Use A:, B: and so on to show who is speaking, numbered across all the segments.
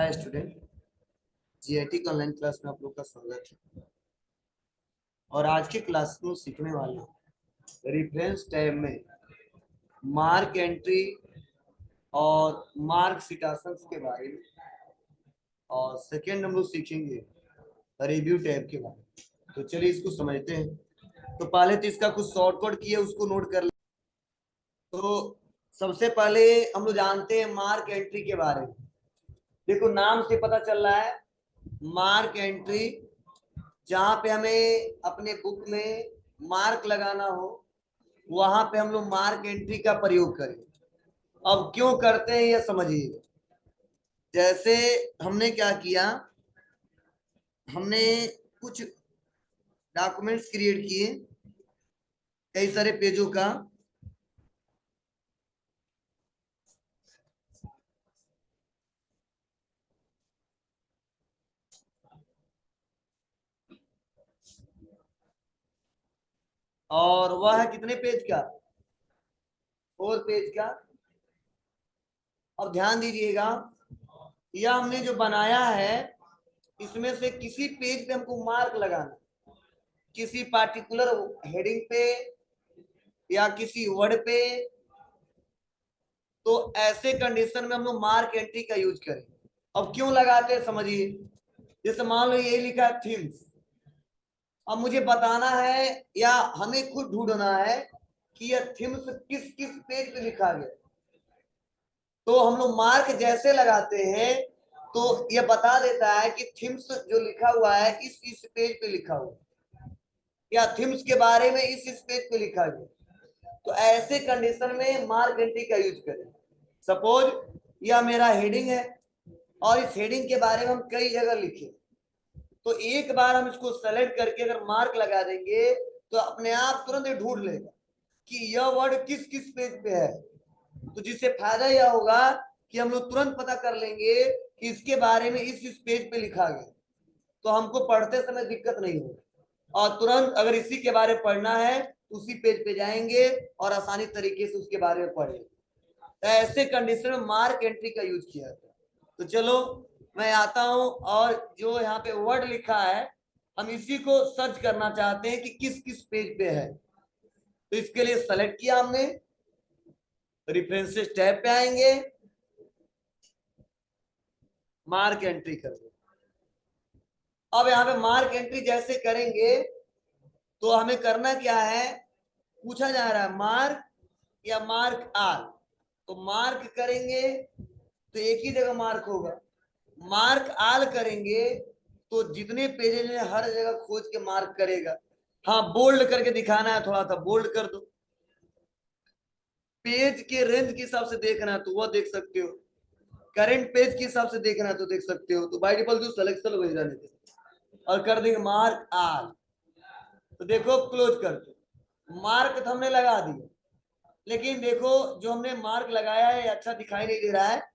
A: Hi student, GIT के online class में आप लोग का स्वागत है। और आज के क्लास में सीखने वाले रेफरेंस टैब में मार्क एंट्री और मार्क सिटाशंस के बारे में, और सेकेंड हम लोग सीखेंगे रिव्यू टैब के बारे में। तो चलिए इसको समझते हैं। तो पहले तो इसका कुछ शॉर्टकट किया उसको नोट कर ले। तो सबसे पहले हम लोग जानते हैं मार्क एंट्री के बारे में। देखो नाम से पता चल रहा है मार्क एंट्री, जहां पे हमें अपने बुक में मार्क लगाना हो वहां पे हम लोग मार्क एंट्री का प्रयोग करें। अब क्यों करते हैं ये समझिए। जैसे हमने क्या किया, हमने कुछ डॉक्यूमेंट्स क्रिएट किए कई सारे पेजों का, और वह है कितने पेज का, 4 पेज का। अब ध्यान दीजिएगा, यह हमने जो बनाया है इसमें से किसी पेज पे हमको मार्क लगाना, किसी पार्टिकुलर हेडिंग पे या किसी वर्ड पे। तो ऐसे कंडीशन में हम लोग मार्क एंट्री का यूज करें। अब क्यों लगाते हैं समझिए। जैसे मान लो ये लिखा है थीम्स, अब मुझे बताना है या हमें खुद ढूंढना है कि यह थीम्स किस किस पेज पे लिखा गया। तो हम लोग मार्क जैसे लगाते हैं तो यह बता देता है कि थीम्स जो लिखा हुआ है इस पेज पे लिखा हुआ है, या थीम्स के बारे में इस पेज पे लिखा गया। तो ऐसे कंडीशन में मार्क एंट्री का यूज करें। सपोज यह मेरा हेडिंग है और इस हेडिंग के बारे में हम कई जगह लिखे, तो एक बार हम इसको सेलेक्ट करके अगर मार्क लगा देंगे तो अपने आप तुरंत ये ढूंढ लेगा कि यह वर्ड किस किस पेज पे है। तो जिससे फायदा यह होगा कि हम लोग तुरंत पता कर लेंगे कि इसके बारे में इस पेज पे लिखा गया, तो हमको पढ़ते समय दिक्कत नहीं होगी। और तुरंत अगर इसी के बारे में पढ़ना है तो उसी पेज पे जाएंगे और आसानी तरीके से उसके बारे में पढ़ेंगे। तो ऐसे कंडीशन में मार्क एंट्री का यूज किया जाता है। तो चलो मैं आता हूं, और जो यहाँ पे वर्ड लिखा है हम इसी को सर्च करना चाहते हैं कि किस किस पेज पे है। तो इसके लिए सेलेक्ट किया हमने, रेफरेंसेस टैब पे आएंगे, मार्क एंट्री कर दो। अब यहाँ पे मार्क एंट्री जैसे करेंगे तो हमें करना क्या है, पूछा जा रहा है मार्क या मार्क आल। तो मार्क करेंगे तो एक ही जगह मार्क होगा, मार्क आल करेंगे तो जितने पेजेज हैं हर जगह खोज के मार्क करेगा। हाँ बोल्ड करके दिखाना है थोड़ा सा बोल्ड कर दो, पेज के रेंज के हिसाब से देखना है तो वह देख सकते हो, करंट पेज के हिसाब से देखना है तो देख सकते हो। तो बाय डिफॉल्ट जो सिलेक्शन वही रहने दे और कर देंगे मार्क आल। तो देखो क्लोज कर दो, मार्क तो हमने लगा दिया, लेकिन देखो जो हमने मार्क लगाया है अच्छा दिखाई नहीं दे रहा है।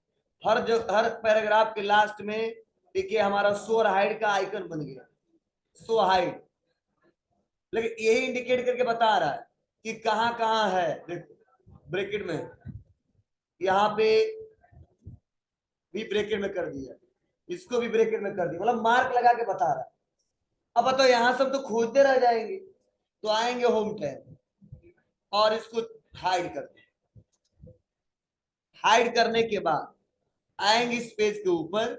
A: हर पैराग्राफ के लास्ट में देखिए हमारा शो हाइड का आइकन बन गया, शो हाइड, लेकिन यही इंडिकेट करके बता रहा है कि कहां कहां है। देखो ब्रैकेट में, यहाँ पे भी ब्रैकेट में कर दिया, इसको भी ब्रैकेट में कर दिया, मतलब मार्क लगा के बता रहा है। अब बताओ यहां सब तो खोजते रह जाएंगे, तो आएंगे होम टैब और इसको हाइड कर दें। हाइड करने के बाद आएंगे इस पेज के ऊपर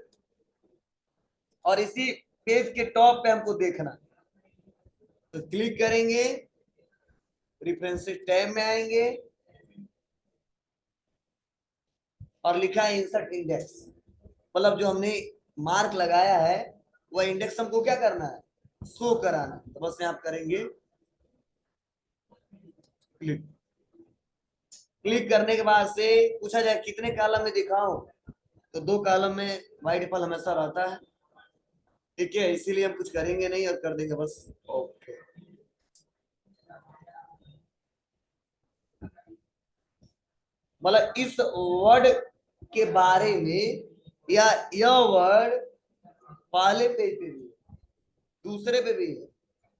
A: और इसी पेज के टॉप पे हमको देखना, तो क्लिक करेंगे, रेफरेंसेस टैब में आएंगे और लिखा है इंसर्ट इंडेक्स, मतलब जो हमने मार्क लगाया है वह इंडेक्स हमको क्या करना है, शो कराना। तो बस यहाँ करेंगे क्लिक। क्लिक करने के बाद से पूछा जाए कितने कॉलम में दिखाऊं, तो 2 कॉलम में बाय डिफॉल्ट हमेशा रहता है। ठीक है, इसीलिए हम कुछ करेंगे नहीं और कर देंगे बस ओके। मतलब इस वर्ड के बारे में या यह वर्ड पहले पेज पे भी है, दूसरे पे भी है,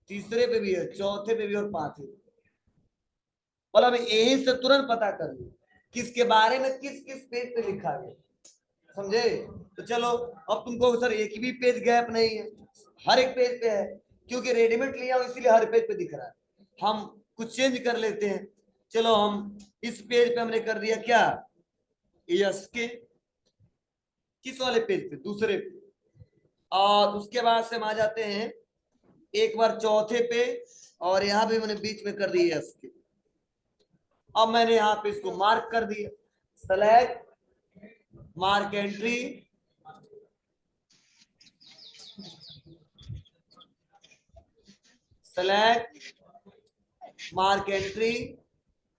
A: तीसरे पे भी है, चौथे पे भी और पांचवे पे। मतलब यही से तुरंत पता कर लो किसके बारे में किस किस पेज पे लिखा गया। समझे? तो चलो, अब तुमको सर एक भी पेज गैप नहीं है, हर एक पेज पे है, क्योंकि रेडीमेड लिया हूं इसीलिए हर पेज पे दिख रहा है। हम कुछ चेंज कर लेते हैं। चलो, हम इस पेज पे हमने कर दिया क्या, यस के, किस वाले पेज पे, दूसरे पे। और उसके बाद से हम आ जाते हैं एक बार चौथे पे, और यहां भी मैंने बीच में कर दिया यस के। अब मैंने यहाँ पे इसको मार्क कर दिया, select mark entry, select mark entry,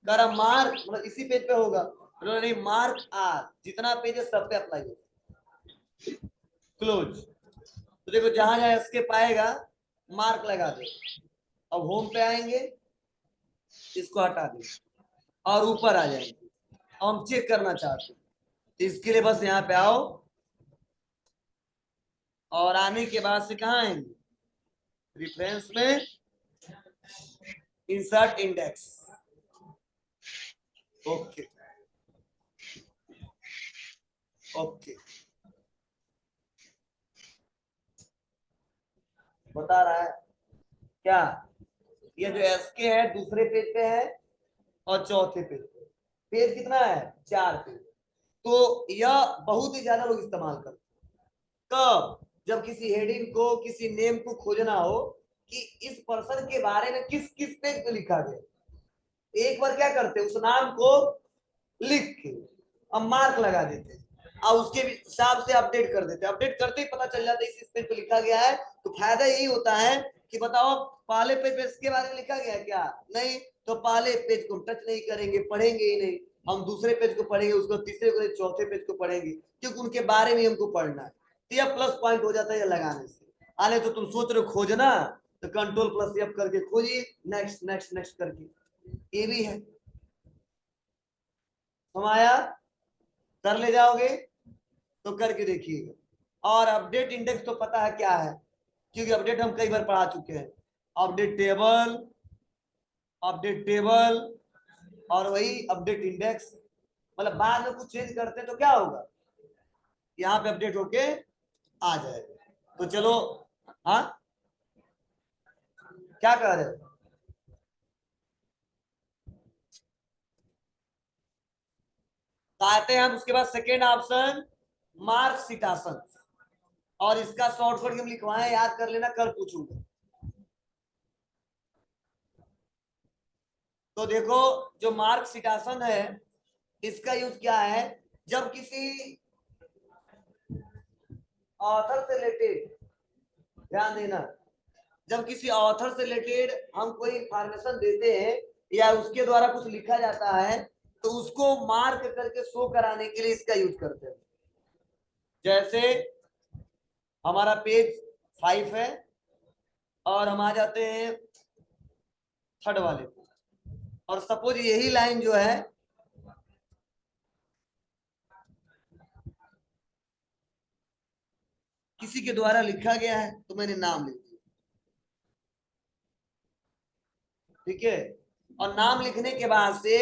A: कर मार्क मतलब इसी पेज पे होगा, नहीं मार्क आर, जितना पेज है सब पे अप्लाई होगा। क्लोज। तो देखो जहां जहां एस्केप पाएगा मार्क लगा दो। अब होम पे आएंगे, इसको हटा देंगे और ऊपर आ जाएंगे। हम चेक करना चाहते हैं, तो इसके लिए बस यहाँ पे आओ, और आने के बाद से कहाँ आएंगे, रेफरेंस में इंसर्ट इंडेक्स। ओके ओके, बता रहा है क्या, ये जो एसके है दूसरे पेज पे है और चौथे पेज पे। पेज कितना है, 4 पेज। तो यह बहुत ही ज्यादा लोग इस्तेमाल करते हैं। कब, जब किसी हेडिंग को, किसी नेम को खोजना हो कि इस पर्सन के बारे में किस किस पेज पे लिखा गया, एक बार क्या करते हैं, उस नाम को लिख के अब मार्क लगा देते हैं, और उसके हिसाब से अपडेट कर देते हैं। अपडेट करते ही पता चल जाता है इस पेज पे लिखा गया है। तो फायदा यही होता है कि बताओ पहले पेज पे इसके बारे में लिखा गया है क्या, नहीं, तो पहले पेज को टच नहीं करेंगे, पढ़ेंगे ही नहीं। हम दूसरे पेज को पढ़ेंगे, उसको तीसरे को, चौथे पेज को पढ़ेंगे, क्योंकि उनके बारे में हमको पढ़ना है। तो यह प्लस पॉइंट हो जाता है लगाने से। आने तो तुम सोच रहे हो खोजना, तो कंट्रोल प्लस एफ करके खोजिए, नेक्स्ट नेक्स्ट नेक्स्ट करके, ये भी है। हम आया, कर ले जाओगे तो करके देखिएगा। और अपडेट इंडेक्स तो पता है क्या है, क्योंकि अपडेट हम कई बार पढ़ा चुके हैं। अपडेट टेबल, अपडेट टेबल, और वही अपडेट इंडेक्स। मतलब बाद में कुछ चेंज करते हैं तो क्या होगा, यहाँ पे अपडेट होके आ जाएगा। तो चलो, हाँ क्या कह रहे हो, आते हैं हम उसके बाद सेकेंड ऑप्शन, मार्क सिटासन। और इसका शॉर्टकट हम लिखवाएं, याद कर लेना, कल पूछूंगा। तो देखो, जो मार्क सिटासन है, इसका यूज क्या है, जब किसी ऑथर से रिलेटेड, ध्यान देना, जब किसी ऑथर से रिलेटेड हम कोई इंफॉर्मेशन देते हैं या उसके द्वारा कुछ लिखा जाता है, तो उसको मार्क करके शो कराने के लिए इसका यूज करते हैं। जैसे हमारा पेज 5 है और हम आ जाते हैं थर्ड वाले पे, और सपोज यही लाइन जो है किसी के द्वारा लिखा गया है, तो मैंने नाम लिख दिया, ठीक है। और नाम लिखने के बाद से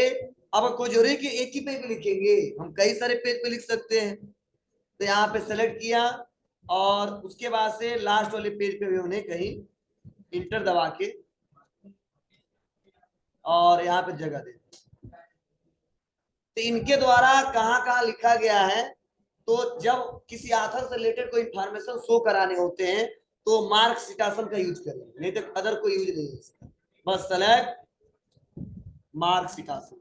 A: अब कोई जरूरी कि एक ही पेज पे लिखेंगे, हम कई सारे पेज पे लिख सकते हैं। तो यहाँ पे सेलेक्ट किया, और उसके बाद से लास्ट वाले पेज पे भी हमने कहीं इंटर दबा के और यहाँ पे जगह दे। तो इनके द्वारा कहाँ कहाँ लिखा गया है, तो जब किसी आथर से रिलेटेड कोई इंफॉर्मेशन शो कराने होते हैं तो मार्क सिटासन का यूज करें, नहीं तो अदर कोई यूज नहीं है इसका। बस सेलेक्ट मार्क सिटासन,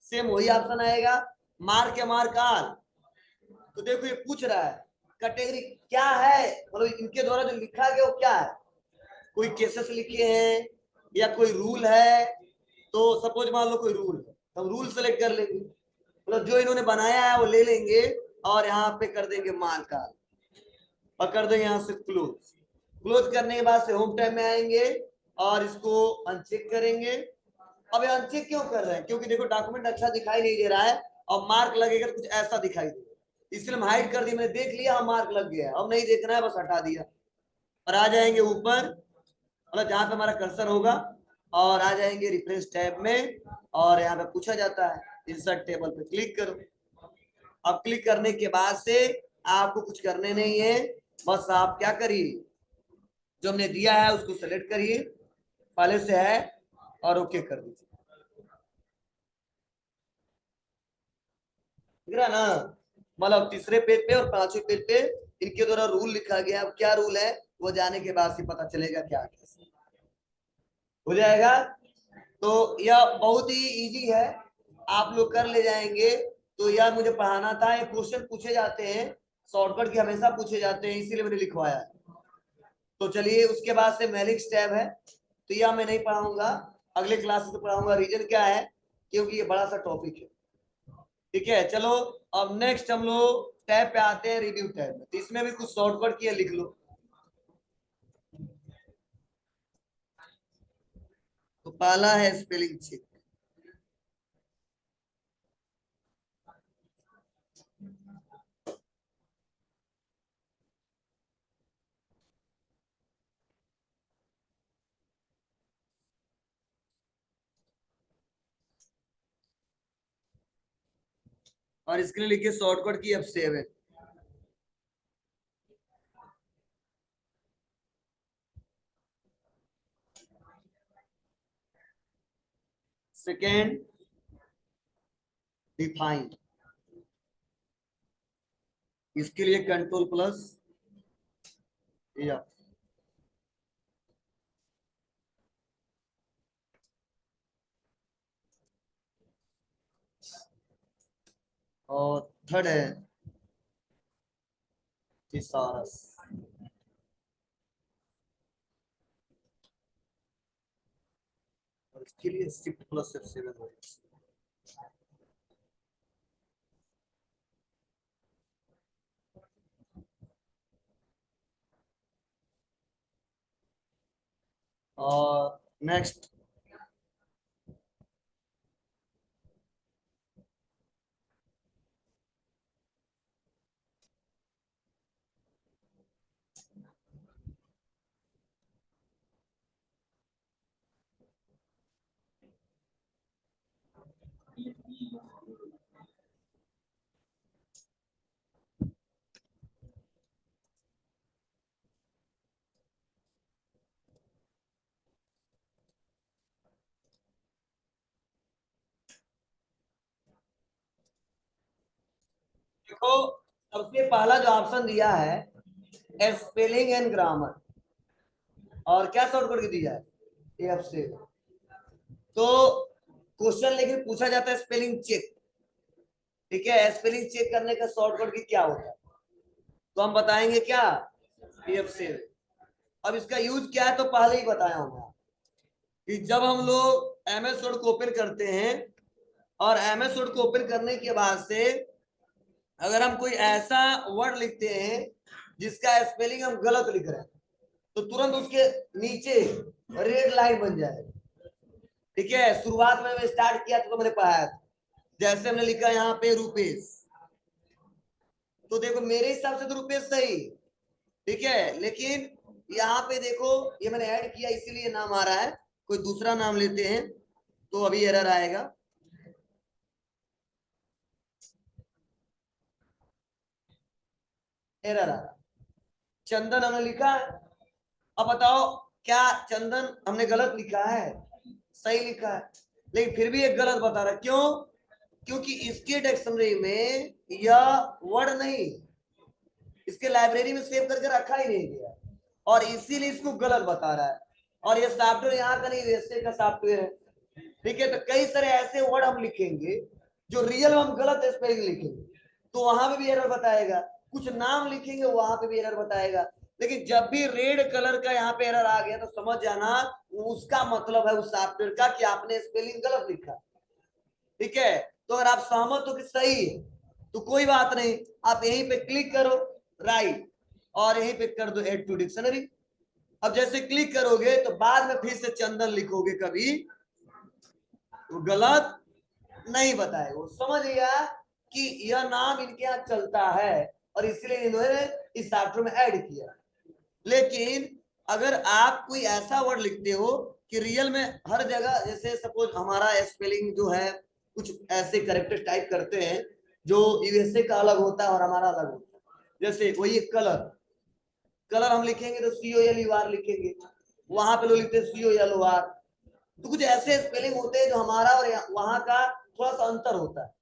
A: सेम वही ऑप्शन आएगा, मार्क या मार्क आर। तो देखो ये पूछ रहा है कैटेगरी क्या है, मतलब इनके द्वारा जो लिखा गया वो क्या है, कोई केसेस लिखे हैं या कोई रूल है। तो सपोज मान लो कोई रूल है, तो हम रूल सेलेक्ट कर लेंगे, मतलब जो इन्होंने बनाया है वो ले लेंगे, और यहाँ पे कर देंगे मार्क आर, और कर देंगे यहाँ से क्लोज। क्लोज करने के बाद से होम टाइम में आएंगे और इसको अनचेक करेंगे। अब ये अनचेक क्यों कर रहे हैं, क्योंकि देखो डॉक्यूमेंट अच्छा दिखाई नहीं दे रहा है, और मार्क लगेगा तो कुछ ऐसा दिखाई देगा, इसलिए हम हाइड कर दिए। मैंने देख लिया, हाँ मार्क लग गया, अब नहीं देखना है, बस हटा दिया। और आ जाएंगे ऊपर, मतलब जहां पे हमारा कर्सर होगा, और आ जाएंगे रिफ्रेश टैब में, और यहाँ पे पूछा जाता है इंसर्ट टेबल पे क्लिक करो। अब क्लिक करने के बाद से आपको कुछ करने नहीं है, बस आप क्या करिए, जो हमने दिया है उसको सेलेक्ट करिए, पहले से है, और ओके कर दीजिए। दिख रहा ना, मतलब तीसरे पेज पे और पांचवें पेज पे इनके द्वारा रूल लिखा गया। अब क्या रूल है वो जाने के बाद ही पता चलेगा क्या कैसे हो जाएगा। तो यह बहुत ही इजी है, आप लोग कर ले जाएंगे। तो यह मुझे पढ़ाना था, ये क्वेश्चन पूछे जाते हैं, शॉर्टकट के हमेशा पूछे जाते हैं, इसीलिए मैंने लिखवाया है। तो चलिए, उसके बाद से मेलिक्स टैब है, तो यह मैं नहीं पढ़ाऊंगा, अगले क्लास में पढ़ाऊंगा। रीजन क्या है, क्योंकि ये बड़ा सा टॉपिक है। ठीक है, चलो अब नेक्स्ट हम लोग टैब पे आते हैं, रिव्यू टैब में। तो इसमें भी कुछ शॉर्टकट किए, लिख लो। तो पहला है स्पेलिंग चेक। और इसके लिए लिखिए शॉर्टकट की F7। Second, define. इसके लिए कंट्रोल प्लस या। और थर्ड है थिसारस। और इसके लिए शिफ्ट प्लस F7 हो। और नेक्स्ट, देखो सबसे पहला जो ऑप्शन दिया है स्पेलिंग एंड ग्रामर, और क्या शॉर्टकट दिया है F से। तो क्वेश्चन लेकिन पूछा जाता है स्पेलिंग चेक। ठीक है, स्पेलिंग चेक करने का शॉर्टकट की क्या होता है, तो हम बताएंगे क्या, F से। अब इसका यूज क्या है तो पहले ही बताया हूँ कि जब हम लोग MS वर्ड को ओपन करते हैं, और MS वर्ड को ओपन करने के बाद से अगर हम कोई ऐसा वर्ड लिखते हैं जिसका स्पेलिंग हम गलत लिख रहे हैं, तो तुरंत उसके नीचे रेड लाइन बन जाएगा। ठीक है, शुरुआत में मैं स्टार्ट किया तो मैंने पढ़ाया था, जैसे हमने लिखा यहाँ पे रुपेश, तो देखो मेरे हिसाब से तो रुपेश सही। ठीक है, लेकिन यहाँ पे देखो ये मैंने ऐड किया इसीलिए नाम आ रहा है, कोई दूसरा नाम लेते हैं तो अभी एरर आएगा। एरर आ रहा, चंदन हमने लिखा है। अब बताओ क्या चंदन हमने गलत लिखा है, सही लिखा है, लेकिन फिर भी एक गलत बता रहा है। क्यों, क्योंकि इसके डिक्शनरी में यह वर्ड नहीं, इसके लाइब्रेरी में सेव करके रखा ही नहीं गया, और इसीलिए इसको गलत बता रहा है। और ये सॉफ्टवेयर यहाँ का नहीं, वैसे का सॉफ्टवेयर है। ठीक है, तो कई सारे ऐसे वर्ड हम लिखेंगे जो रियल में हम गलत स्पेलिंग लिखेंगे, तो वहां पे भी एरर बताएगा। कुछ नाम लिखेंगे वहां पे भी एरर बताएगा। लेकिन जब भी रेड कलर का यहाँ पे एरर आ गया तो समझ जाना उसका मतलब है उस सॉफ्टवेयर का कि आपने स्पेलिंग गलत लिखा। ठीक है, तो अगर आप सहमत हो कि सही है तो कोई बात नहीं, आप यहीं पे क्लिक करो राइट, और यहीं पे कर दो ऐड टू डिक्शनरी। अब जैसे क्लिक करोगे तो बाद में फिर से चंदन लिखोगे कभी तो गलत नहीं बताएगा, वो समझ गया कि यह नाम इनके यहाँ चलता है और इसलिए इन्होंने इस सॉफ्टवेयर में ऐड किया। लेकिन अगर आप कोई ऐसा वर्ड लिखते हो कि रियल में हर जगह, जैसे सपोज हमारा स्पेलिंग जो है कुछ ऐसे करेक्टर टाइप करते हैं जो यूएसए का अलग होता है और हमारा अलग होता है। जैसे वही कलर, कलर हम लिखेंगे तो COLUR लिखेंगे, वहां पे लोग लिखते हैं COLOR। तो कुछ ऐसे स्पेलिंग होते हैं जो हमारा और वहां का थोड़ा सा अंतर होता है,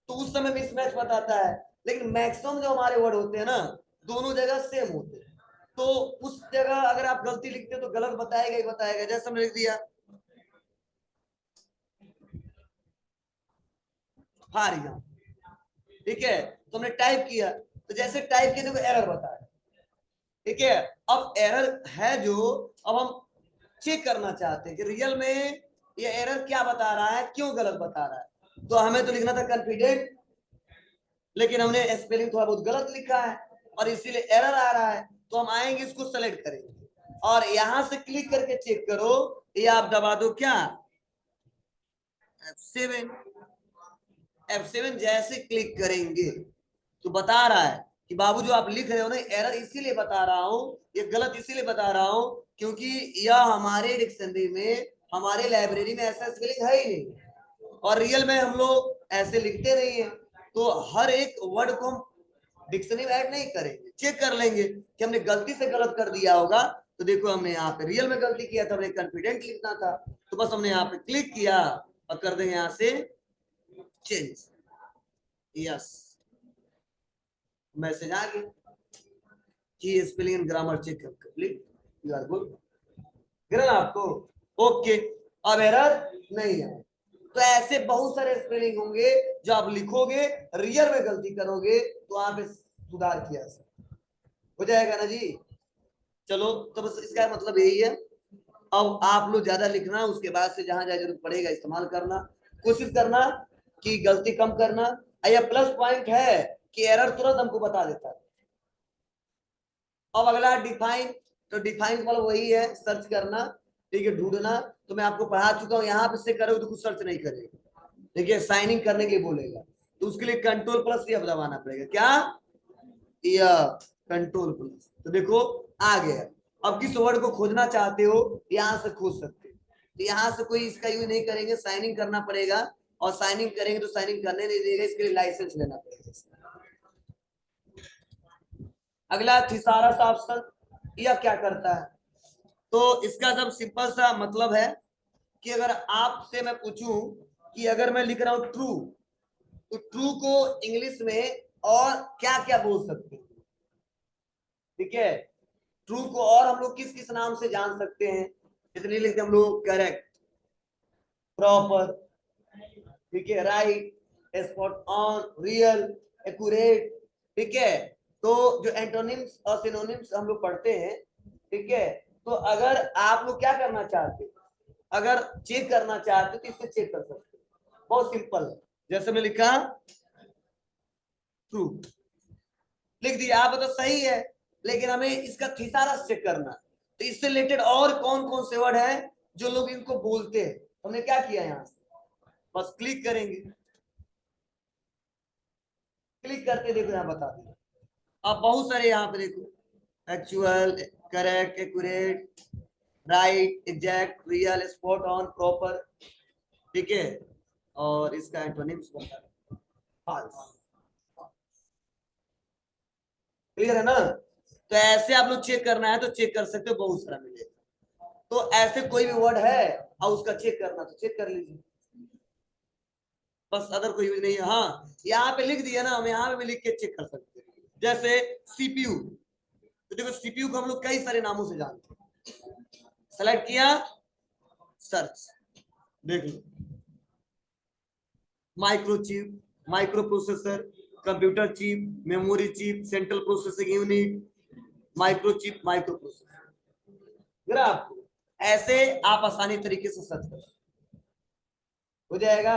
A: तो उस समय मिसमैच बताता है। लेकिन मैक्सिमम जो हमारे वर्ड होते हैं ना, दोनों जगह सेम होते हैं। तो उस जगह अगर आप गलती लिखते हो तो गलत बताएगा ही बताएगा। जैसे हमने लिख दिया हारिया, ठीक है, तो हमने टाइप किया, तो जैसे टाइप किया तो एरर बताया, ठीक है। अब एरर है जो, अब हम चेक करना चाहते हैं कि रियल में ये एरर क्या बता रहा है, क्यों गलत बता रहा है। तो हमें तो लिखना था कॉन्फिडेंट, लेकिन हमने स्पेलिंग थोड़ा बहुत गलत लिखा है और इसीलिए एरर आ रहा है। तो हम आएंगे, इसको सेलेक्ट करेंगे और यहां से क्लिक करके चेक करो, ये आप दबा दो क्या, F7। F7 जैसे क्लिक करेंगे तो बता रहा है कि बाबू जो आप लिख रहे हो ना, एरर इसीलिए बता रहा हूं, ये गलत इसीलिए बता रहा हूं क्योंकि यह हमारे डिक्शनरी में, हमारे लाइब्रेरी में ऐसा स्पेलिंग है ही नहीं, और रियल में हम लोग ऐसे लिखते नहीं है। तो हर एक वर्ड को हम डिक्शनरी में ऐड नहीं करेंगे, चेक कर लेंगे कि हमने गलती से गलत कर दिया होगा। तो देखो हमने यहाँ पे रियल में गलती किया था, हमने कॉन्फिडेंट लिखना था, तो बस हमने यहाँ पे क्लिक किया और कर देंगे यहाँ से चेंज। यस, मैसेज आ गया कि spelling and grammar check complete, you are good. गिरा आपको, ओके, अब एरर नहीं है। तो ऐसे बहुत सारे स्पेलिंग होंगे जो आप लिखोगे, रियल में गलती करोगे तो वहां पे सुधार किया हो जाएगा ना जी। चलो, तो बस इसका मतलब यही है। अब आप लोग ज्यादा लिखना, उसके बाद से जहां जहां जरूरत पड़ेगा इस्तेमाल करना, कोशिश करना कि गलती कम करना। यह प्लस पॉइंट है कि एरर तुरंत हमको बता देता है। अब अगला डिफाइन, तो डिफाइन मतलब वही है सर्च करना, ठीक है, ढूंढना। तो मैं आपको पढ़ा चुका हूँ, यहाँ पे से करोगे तो कुछ सर्च नहीं करेगा, देखिए साइनिंग करने के लिए बोलेगा, तो उसके लिए कंट्रोल प्लस ये दबाना पड़ेगा, क्या, या कंट्रोल प्लस। तो देखो आ गया। अब किस वर्ड को खोजना चाहते हो यहां से खोज सकते हो, तो यहाँ से कोई इसका यूज नहीं करेंगे, साइनिंग करना पड़ेगा, और साइनिंग करेंगे तो साइनिंग करने नहीं देगा, इसके लिए लाइसेंस लेना पड़ेगा। अगला थिसारस ऑप्शन, यह क्या करता है, तो इसका जब सिंपल सा मतलब है कि अगर आपसे मैं पूछूं कि अगर मैं लिख रहा हूं ट्रू, तो ट्रू को इंग्लिश में और क्या क्या बोल सकते हैं, ठीक है। ट्रू को और हम लोग किस किस नाम से जान सकते हैं, इसलिए लिखते हम लोग करेक्ट, प्रॉपर, ठीक है, right, spot on, real, accurate, ठीक है। तो जो एंटोनिम्स और सिनोनिम्स हम लोग पढ़ते हैं, ठीक है। तो अगर आप लोग क्या करना चाहते, अगर चेक करना चाहते तो इससे चेक कर सकते, बहुत सिंपल है। जैसे मैं लिखा ट्रू, लिख दिया, आप तो सही है, लेकिन हमें इसका थिसारस चेक करना, तो इससे रिलेटेड और कौन कौन से वर्ड है जो लोग इनको बोलते हैं। हमने क्या किया, यहाँ से बस क्लिक करेंगे, क्लिक करके देखो यहाँ बता दिया। अब बहुत सारे यहाँ पे देखो, actual, correct, accurate, right, exact, real, spot on, proper, ठीक है, और इसका एंटोनिम्स फॉल्स। क्लियर है ना। तो ऐसे आप लोग चेक करना है तो चेक कर सकते हो, बहुत सारा मिलेगा। तो ऐसे कोई भी वर्ड है और उसका चेक करना तो चेक कर लीजिए, बस अदर कोई यूज नहीं है। हाँ, यहाँ पे लिख दिया ना, हम यहाँ पे भी लिख के चेक कर सकते हैं। जैसे सीपीयू, तो देखो सीपीयू को हम लोग कई सारे नामों से जानते हैं, सेलेक्ट किया, सर्च, देख लो, microchip, microprocessor, computer chip, memory chip, central processing unit, microchip, microprocessor, आपको ऐसे आप आसानी तरीके से सर्च कर हो जाएगा।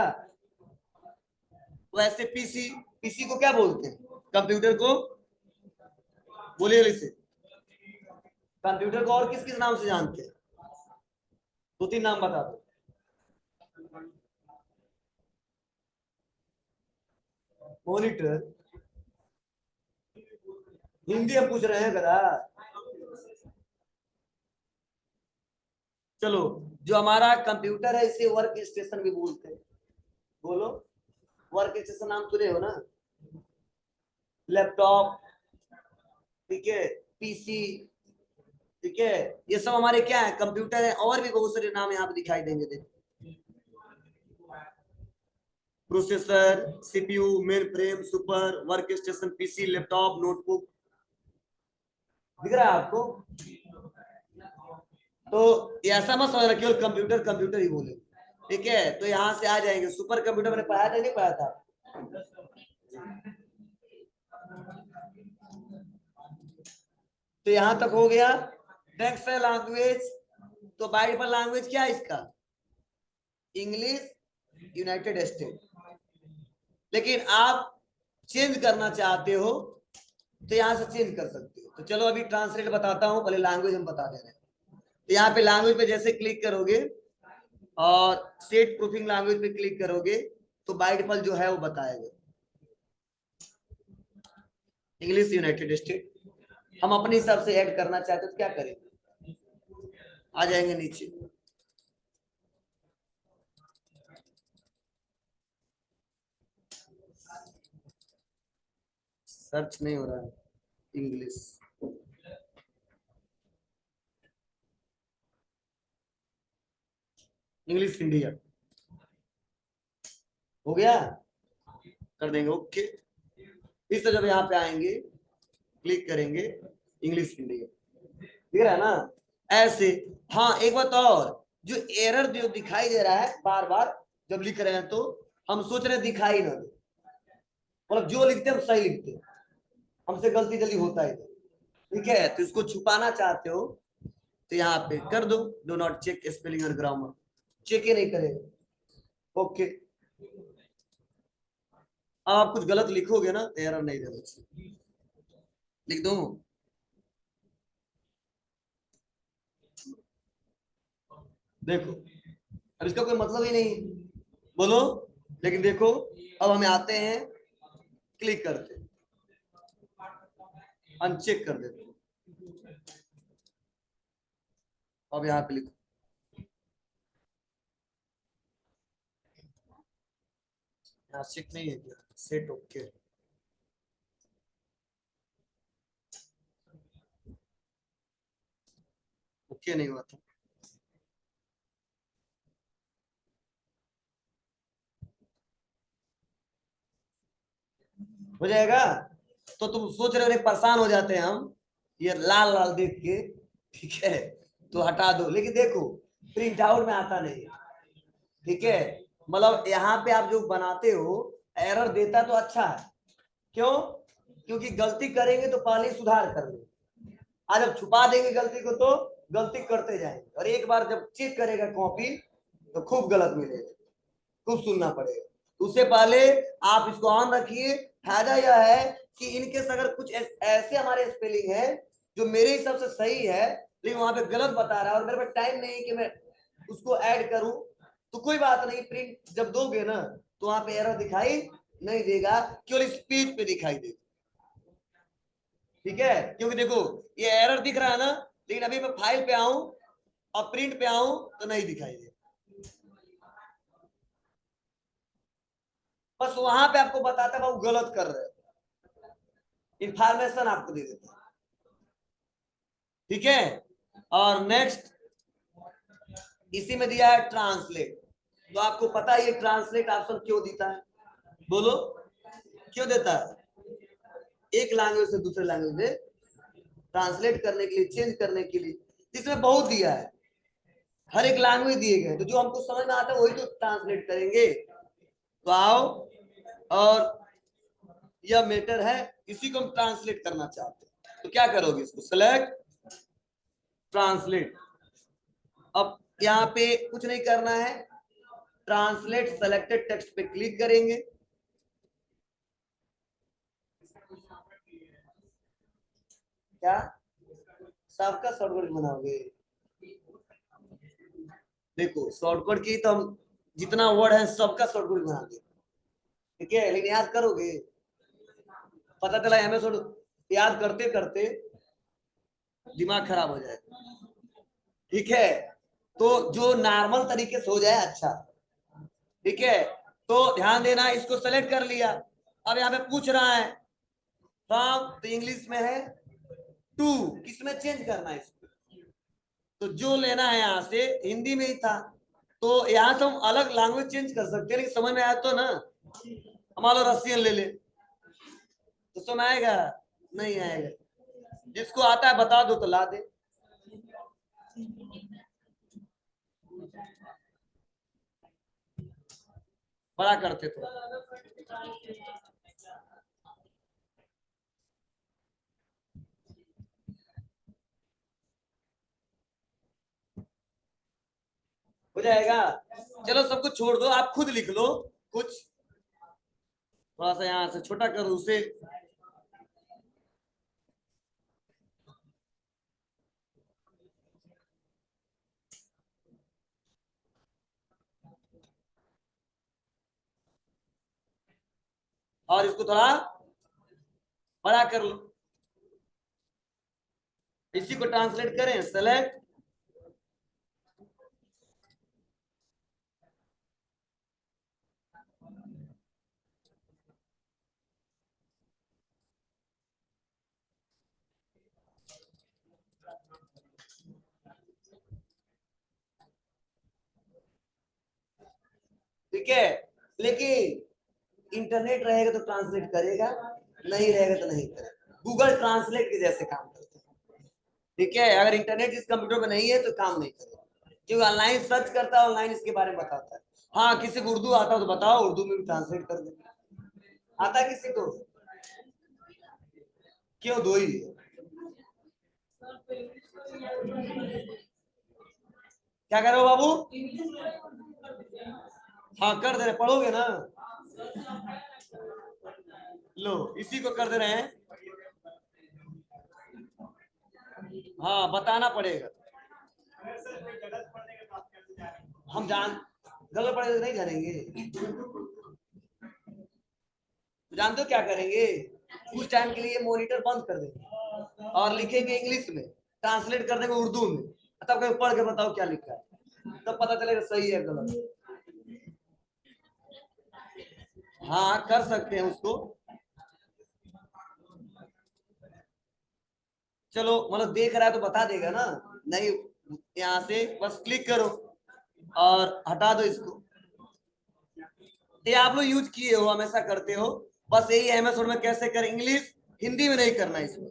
A: वैसे पीसी, पीसी को क्या बोलते हैं, कंप्यूटर को, बोलिए इसे, कंप्यूटर को और किस किस नाम से जानते हैं, दो तीन नाम बता दो। मॉनिटर, हिंदी हम पूछ रहे हैं गधा। चलो, जो हमारा कंप्यूटर है इसे वर्क स्टेशन भी बोलते हैं, बोलो, वर्क स्टेशन नाम सुने हो ना, लैपटॉप, ठीक है, पीसी, ठीक है, ये सब हमारे क्या है, कंप्यूटर है। और भी बहुत सारे नाम यहाँ पे दिखाई देंगे। देखो, processor, CPU, main frame, super, work station, PC, laptop, notebook, दिख रहा है आपको? तो ऐसा मत समझना केवल कंप्यूटर कंप्यूटर ही बोले, ठीक है। तो यहाँ से आ जाएंगे सुपर कंप्यूटर, मैंने पढ़ाया था नहीं पढ़ाया था? तो यहां तक हो गया। नेक्स्ट है लैंग्वेज। तो बाय डिफॉल्ट लैंग्वेज क्या है इसका? English, United state. लेकिन आप चेंज करना चाहते हो तो यहां से चेंज कर सकते हो। तो चलो अभी ट्रांसलेट बताता हूं, पहले लैंग्वेज हम बता दे रहे हैं। तो यहाँ पे लैंग्वेज पे जैसे क्लिक करोगे और सेट प्रूफिंग लैंग्वेज पे क्लिक करोगे तो बाय डिफॉल्ट जो है वो बताएगा इंग्लिश यूनाइटेड स्टेट। हम अपने हिसाब से ऐड करना चाहते हो तो क्या करेंगे, आ जाएंगे नीचे। सर्च नहीं हो रहा है, इंग्लिश, इंग्लिश इंडिया हो गया, कर देंगे ओके। इस तरह जब यहाँ पे आएंगे क्लिक करेंगे इंग्लिश इंडिया, दिख रहा है ना ऐसे। हाँ एक बात और, जो एरर जो दिखाई दे रहा है बार बार जब लिख रहे हैं तो हम सोच रहे हैं दिखाई ना दे, मतलब जो लिखते हैं हम सही लिखते हैं, हमसे गलती जल्दी होता है, ठीक है। तो इसको छुपाना चाहते हो तो यहाँ पे कर दो डू नॉट चेक स्पेलिंग और ग्रामर, चेक ही नहीं करेगा, ओके। अब आप कुछ गलत लिखोगे ना तो एरर नहीं देना, लिख दो। देखो अब इसका कोई मतलब ही नहीं, बोलो। लेकिन देखो अब हमें आते हैं, क्लिक करते, अनचेक कर देते, अब यहाँ पे लिखो, यहाँ चेक नहीं है क्या, सेट ओके, ओके नहीं हुआ था। हो जाएगा। तो तुम सोच रहे हो परेशान हो जाते हैं हम ये लाल लाल देख के, ठीक है, तो हटा दो। लेकिन देखो प्रिंट आउट में आता नहीं, ठीक है। मतलब यहाँ पे आप जो बनाते हो एरर देता तो अच्छा है, क्यों? क्योंकि गलती करेंगे तो पहले सुधार कर लेंगे, आज जब छुपा देंगे गलती को तो गलती करते जाएंगे, और एक बार जब चेक करेगा कॉपी तो खूब गलत मिलेगा, खूब सुनना पड़ेगा। तो उससे पहले आप इसको ऑन रखिए। फायदा यह है कि इनकेस अगर कुछ ऐसे हमारे स्पेलिंग है जो मेरे हिसाब से सही है लेकिन वहां पे गलत बता रहा है और मेरे पास टाइम नहीं कि मैं उसको ऐड करूं, तो कोई बात नहीं, प्रिंट जब दोगे ना तो वहां पे एरर दिखाई नहीं देगा, केवल स्पीच पे दिखाई देगा, ठीक है। क्योंकि देखो ये एरर दिख रहा है ना, लेकिन अभी मैं फाइल पे आऊं और प्रिंट पे आऊं तो नहीं दिखाई देगा। बस वहां पे आपको बताता है वो गलत कर रहे हैं, इंफॉर्मेशन आपको दे देता है, ठीक है। और नेक्स्ट इसी में दिया है ट्रांसलेट। तो आपको पता है ये ट्रांसलेट ऑप्शन क्यों देता है, बोलो क्यों देता है? एक लैंग्वेज से दूसरे लैंग्वेज में ट्रांसलेट करने के लिए, चेंज करने के लिए। इसमें बहुत दिया है, हर एक लैंग्वेज दिए गए, तो जो हमको समझ में आता है वही तो ट्रांसलेट करेंगे। तो आओ, और यह मैटर है, इसी को हम ट्रांसलेट करना चाहते हैं। तो क्या करोगे, इसको सेलेक्ट ट्रांसलेट। अब यहाँ पे कुछ नहीं करना है, ट्रांसलेट सेलेक्टेड टेक्स्ट पे क्लिक करेंगे। क्या सबका शॉर्टकट बनाओगे? देखो शॉर्टकट की तो हम जितना वर्ड है सबका शॉर्टकट बना देंगे, ठीक है। लेकिन याद करोगे, पता चला एमएस वर्ड याद करते करते दिमाग खराब हो जाए, ठीक है। तो जो नॉर्मल तरीके से हो जाए अच्छा, ठीक है। तो ध्यान देना, इसको सेलेक्ट कर लिया। अब यहाँ पे पूछ रहा है फ्रॉम तो इंग्लिश में है टू, किसमें चेंज करना है इसको? तो जो लेना है यहाँ से हिंदी में ही था, तो यहाँ से हम अलग लैंग्वेज चेंज कर सकते हैं, लेकिन समझ में आया तो ना। मान लो रसियन ले ले तो समझ आएगा? नहीं आएगा। जिसको आता है बता दो तो ला दे। बड़ा करते तो हो जाएगा। चलो सब कुछ छोड़ दो, आप खुद लिख लो कुछ, थोड़ा सा यहाँ से छोटा करो उसे। और इसको थोड़ा बड़ा कर लो। इसी को ट्रांसलेट करें, सेलेक्ट, ठीक है। लेकिन इंटरनेट रहेगा तो ट्रांसलेट करेगा, नहीं रहेगा तो नहीं करेगा। गूगल ट्रांसलेट के जैसे काम करता है, ठीक है। अगर इंटरनेट इस कंप्यूटर में नहीं है तो काम नहीं करेगा, क्योंकि ऑनलाइन सर्च करता है, ऑनलाइन इसके बारे में बताता है। हाँ, किसी को उर्दू आता हो तो बताओ, उर्दू में भी ट्रांसलेट कर दे। आता है किसी को? क्यों दो ही है? क्या कर रहे हो बाबू? हाँ कर दे रहे, पढ़ोगे ना? लो इसी को कर दे रहे हैं। हाँ बताना पड़ेगा। हम जान गलत पड़ेगा तो नहीं जानेंगे। तो जानते हो क्या करेंगे? कुछ टाइम के लिए मॉनिटर बंद कर देंगे और लिखेंगे इंग्लिश में, ट्रांसलेट कर देंगे उर्दू में, तब कहीं पढ़ के बताओ क्या लिखा है, तब पता चलेगा सही है गलत। हाँ कर सकते हैं उसको। चलो मतलब देख रहा है तो बता देगा ना। नहीं, यहाँ से बस क्लिक करो और हटा दो इसको। ये आप लोग यूज किए हो, हमेशा करते हो। बस यही एमएस वर्ड में कैसे करें, इंग्लिश हिंदी में नहीं करना, इसमें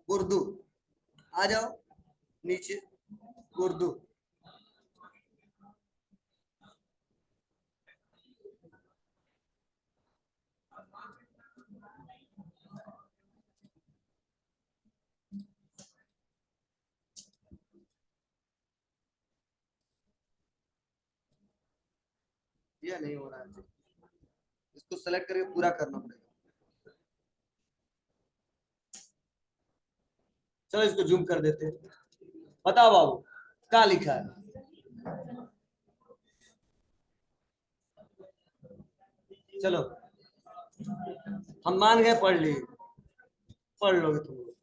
A: उर्दू। आ जाओ नीचे, उर्दू। ये नहीं हो रहा है, इसको सेलेक्ट करके पूरा करना पड़ेगा। चलो इसको जूम कर देते हैं। बताओ बाबू क्या लिखा है? चलो हम मान गए, पढ़ लिए, पढ़ लोगे तुम।